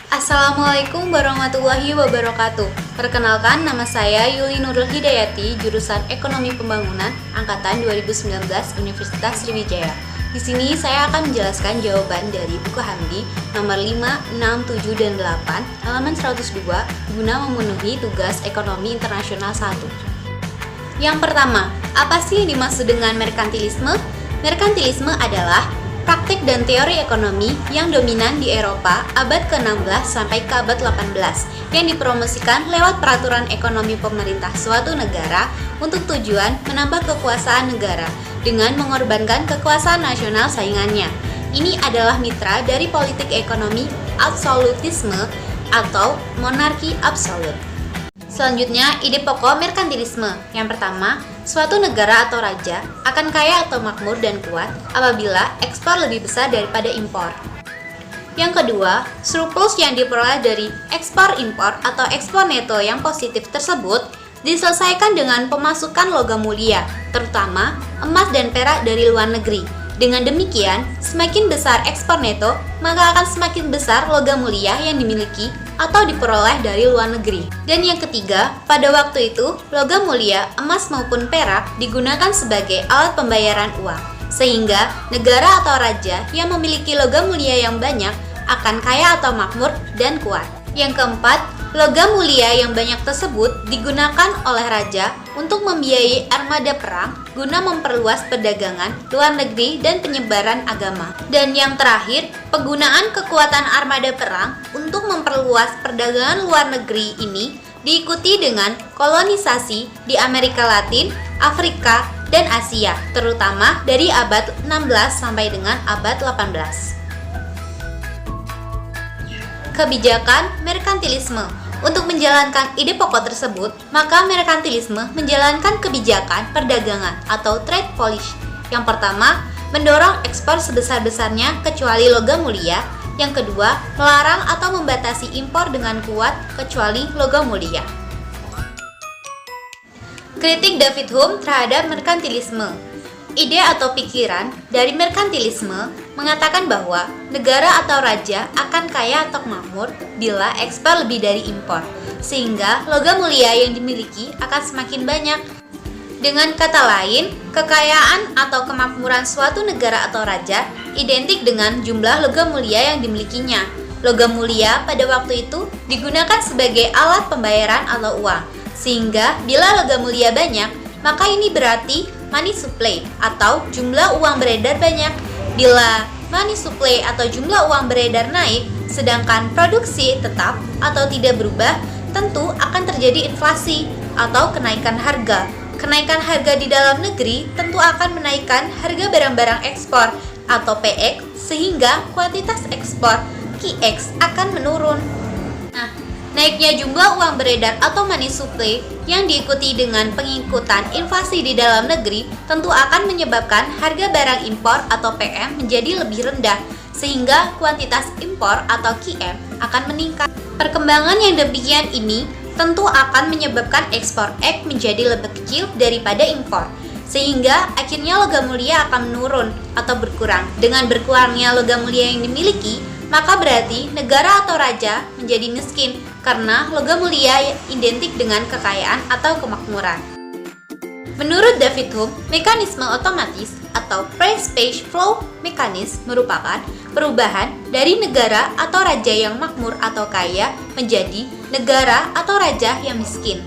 Assalamualaikum warahmatullahi wabarakatuh. Perkenalkan, nama saya Yuli Nurul Hidayati, jurusan Ekonomi Pembangunan, angkatan 2019 Universitas Sriwijaya. Di sini saya akan menjelaskan jawaban dari buku Hamdi nomor 5, 6, 7, dan 8, halaman 102, guna memenuhi tugas Ekonomi Internasional 1. Yang pertama, apa sih yang dimaksud dengan merkantilisme? Merkantilisme adalah praktik dan teori ekonomi yang dominan di Eropa abad ke-16 sampai ke abad 18 yang dipromosikan lewat peraturan ekonomi pemerintah suatu negara untuk tujuan menambah kekuasaan negara dengan mengorbankan kekuasaan nasional saingannya. Ini adalah mitra dari politik ekonomi absolutisme atau monarki absolut. Selanjutnya, ide pokok merkantilisme. Yang pertama, suatu negara atau raja akan kaya atau makmur dan kuat apabila ekspor lebih besar daripada impor. Yang kedua, surplus yang diperoleh dari ekspor-impor atau ekspor neto yang positif tersebut diselesaikan dengan pemasukan logam mulia, terutama emas dan perak dari luar negeri. Dengan demikian, semakin besar ekspor neto, maka akan semakin besar logam mulia yang dimiliki atau diperoleh dari luar negeri. Dan yang ketiga, pada waktu itu, logam mulia, emas maupun perak digunakan sebagai alat pembayaran uang, sehingga negara atau raja yang memiliki logam mulia yang banyak akan kaya atau makmur dan kuat. Yang keempat, logam mulia yang banyak tersebut digunakan oleh raja untuk membiayai armada perang guna memperluas perdagangan luar negeri dan penyebaran agama. Dan yang terakhir, penggunaan kekuatan armada perang untuk memperluas perdagangan luar negeri ini diikuti dengan kolonisasi di Amerika Latin, Afrika, dan Asia, terutama dari abad 16 sampai dengan abad 18. Kebijakan merkantilisme. Untuk menjalankan ide pokok tersebut, maka merkantilisme menjalankan kebijakan perdagangan atau trade policy. Yang pertama, mendorong ekspor sebesar-besarnya kecuali logam mulia. Yang kedua, melarang atau membatasi impor dengan kuat kecuali logam mulia. Kritik David Hume terhadap merkantilisme. Ide atau pikiran dari merkantilisme mengatakan bahwa negara atau raja akan kaya atau makmur bila ekspor lebih dari impor, sehingga logam mulia yang dimiliki akan semakin banyak. Dengan kata lain, kekayaan atau kemakmuran suatu negara atau raja identik dengan jumlah logam mulia yang dimilikinya. Logam mulia pada waktu itu digunakan sebagai alat pembayaran atau uang, sehingga bila logam mulia banyak, maka ini berarti money supply atau jumlah uang beredar banyak. Bila money supply atau jumlah uang beredar naik, sedangkan produksi tetap atau tidak berubah, tentu akan terjadi inflasi atau kenaikan harga. Kenaikan harga di dalam negeri tentu akan menaikkan harga barang-barang ekspor atau PX, sehingga kuantitas ekspor QX akan menurun. Nah, naiknya jumlah uang beredar atau money supply yang diikuti dengan pengikutan inflasi di dalam negeri tentu akan menyebabkan harga barang impor atau PM menjadi lebih rendah, sehingga kuantitas impor atau QM akan meningkat. Perkembangan yang demikian ini tentu akan menyebabkan ekspor X menjadi lebih kecil daripada impor, sehingga akhirnya logam mulia akan menurun atau berkurang. Dengan berkurangnya logam mulia yang dimiliki, maka berarti negara atau raja menjadi miskin karena logam mulia identik dengan kekayaan atau kemakmuran. Menurut David Hume, mekanisme otomatis atau price page flow mekanisme merupakan perubahan dari negara atau raja yang makmur atau kaya menjadi negara atau raja yang miskin.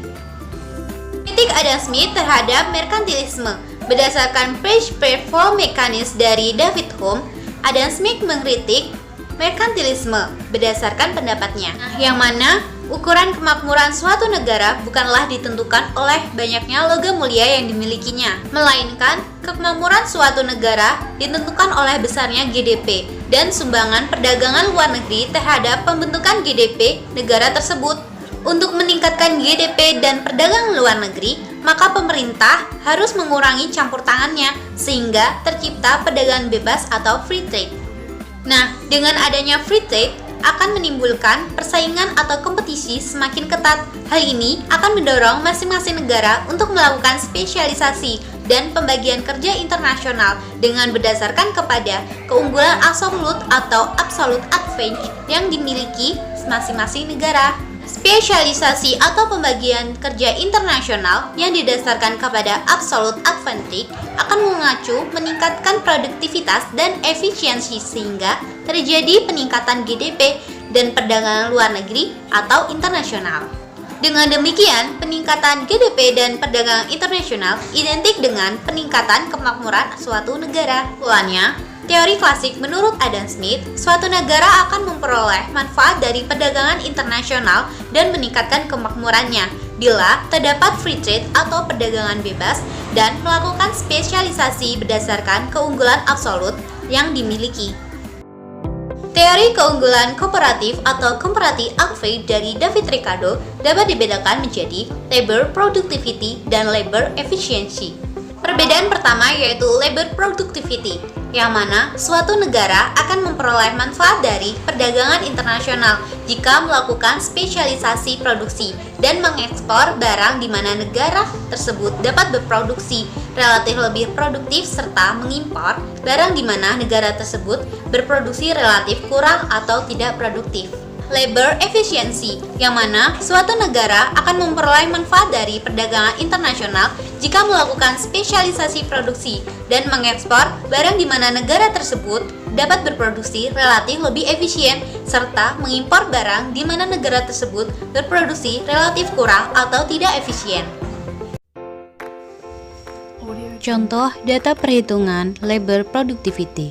Kritik Adam Smith terhadap merkantilisme. Berdasarkan price page flow mekanisme dari David Hume, Adam Smith mengkritik merkantilisme berdasarkan pendapatnya, yang mana ukuran kemakmuran suatu negara bukanlah ditentukan oleh banyaknya logam mulia yang dimilikinya, melainkan kemakmuran suatu negara ditentukan oleh besarnya GDP dan sumbangan perdagangan luar negeri terhadap pembentukan GDP negara tersebut. Untuk meningkatkan GDP dan perdagangan luar negeri, maka pemerintah harus mengurangi campur tangannya sehingga tercipta perdagangan bebas atau free trade. Nah, dengan adanya free trade akan menimbulkan persaingan atau kompetisi semakin ketat. Hal ini akan mendorong masing-masing negara untuk melakukan spesialisasi dan pembagian kerja internasional dengan berdasarkan kepada keunggulan absolut atau absolute advantage yang dimiliki masing-masing negara. Spesialisasi atau pembagian kerja internasional yang didasarkan kepada absolute advantage akan mengacu meningkatkan produktivitas dan efisiensi sehingga terjadi peningkatan GDP dan perdagangan luar negeri atau internasional. Dengan demikian, peningkatan GDP dan perdagangan internasional identik dengan peningkatan kemakmuran suatu negara. Ulannya, teori klasik menurut Adam Smith, suatu negara akan memperoleh manfaat dari perdagangan internasional dan meningkatkan kemakmurannya bila terdapat free trade atau perdagangan bebas dan melakukan spesialisasi berdasarkan keunggulan absolut yang dimiliki. Teori keunggulan komparatif atau comparative advantage dari David Ricardo dapat dibedakan menjadi labor productivity dan labor efficiency. Perbedaan pertama yaitu labor productivity, yang mana suatu negara akan memperoleh manfaat dari perdagangan internasional jika melakukan spesialisasi produksi dan mengekspor barang di mana negara tersebut dapat berproduksi relatif lebih produktif serta mengimpor barang di mana negara tersebut berproduksi relatif kurang atau tidak produktif. Labor efficiency, yang mana suatu negara akan memperoleh manfaat dari perdagangan internasional jika melakukan spesialisasi produksi dan mengekspor barang di mana negara tersebut dapat berproduksi relatif lebih efisien serta mengimpor barang di mana negara tersebut berproduksi relatif kurang atau tidak efisien. Contoh data perhitungan labor productivity.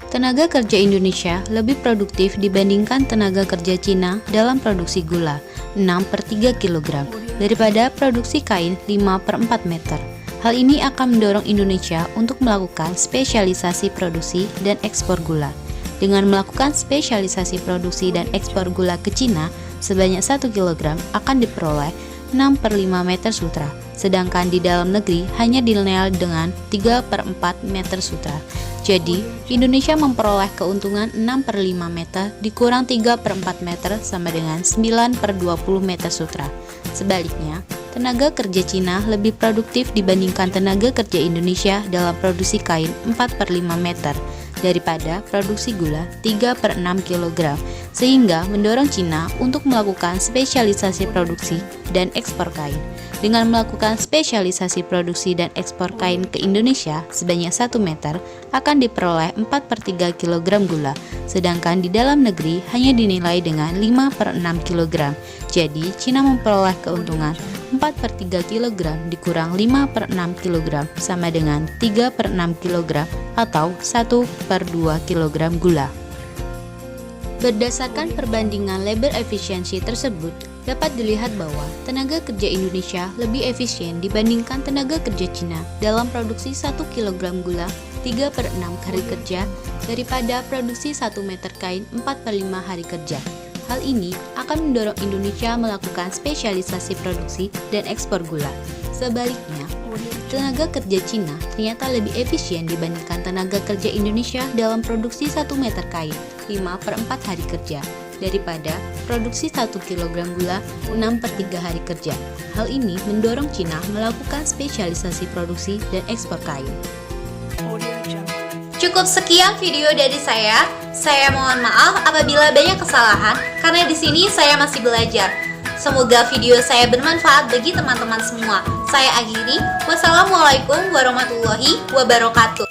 Tenaga kerja Indonesia lebih produktif dibandingkan tenaga kerja Cina dalam produksi gula 6/3 kg daripada produksi kain 5/4 meter. Hal ini akan mendorong Indonesia untuk melakukan spesialisasi produksi dan ekspor gula. Dengan melakukan spesialisasi produksi dan ekspor gula ke Cina sebanyak 1 kg akan diperoleh 6/5 meter sutra, sedangkan di dalam negeri hanya dinilai dengan 3/4 meter sutra. Jadi, Indonesia memperoleh keuntungan 6/5 meter dikurang 3/4 meter sama dengan 9/20 meter sutra. Sebaliknya, tenaga kerja Cina lebih produktif dibandingkan tenaga kerja Indonesia dalam produksi kain 4/5 meter daripada produksi gula 3/6 kg, sehingga mendorong Cina untuk melakukan spesialisasi produksi dan ekspor kain. Dengan melakukan spesialisasi produksi dan ekspor kain ke Indonesia sebanyak 1 meter akan diperoleh 4/3 kg gula, sedangkan di dalam negeri hanya dinilai dengan 5/6 kg. Jadi, Cina memperoleh keuntungan 4/3 kg dikurang 5/6 kg sama dengan 3/6 kg atau 1/2 kg gula. Berdasarkan perbandingan labor efficiency tersebut, dapat dilihat bahwa tenaga kerja Indonesia lebih efisien dibandingkan tenaga kerja Cina dalam produksi 1 kg gula 3/6 hari kerja daripada produksi 1 meter kain 4/5 hari kerja. Hal ini akan mendorong Indonesia melakukan spesialisasi produksi dan ekspor gula. Sebaliknya, tenaga kerja Cina ternyata lebih efisien dibandingkan tenaga kerja Indonesia dalam produksi 1 meter kain 5/4 hari kerja daripada produksi 1 kg gula 6/3 hari kerja. Hal ini mendorong Cina melakukan spesialisasi produksi dan ekspor kain. Cukup sekian video dari saya. Saya mohon maaf apabila banyak kesalahan karena di sini saya masih belajar. Semoga video saya bermanfaat bagi teman-teman semua. Saya akhiri. Wassalamualaikum warahmatullahi wabarakatuh.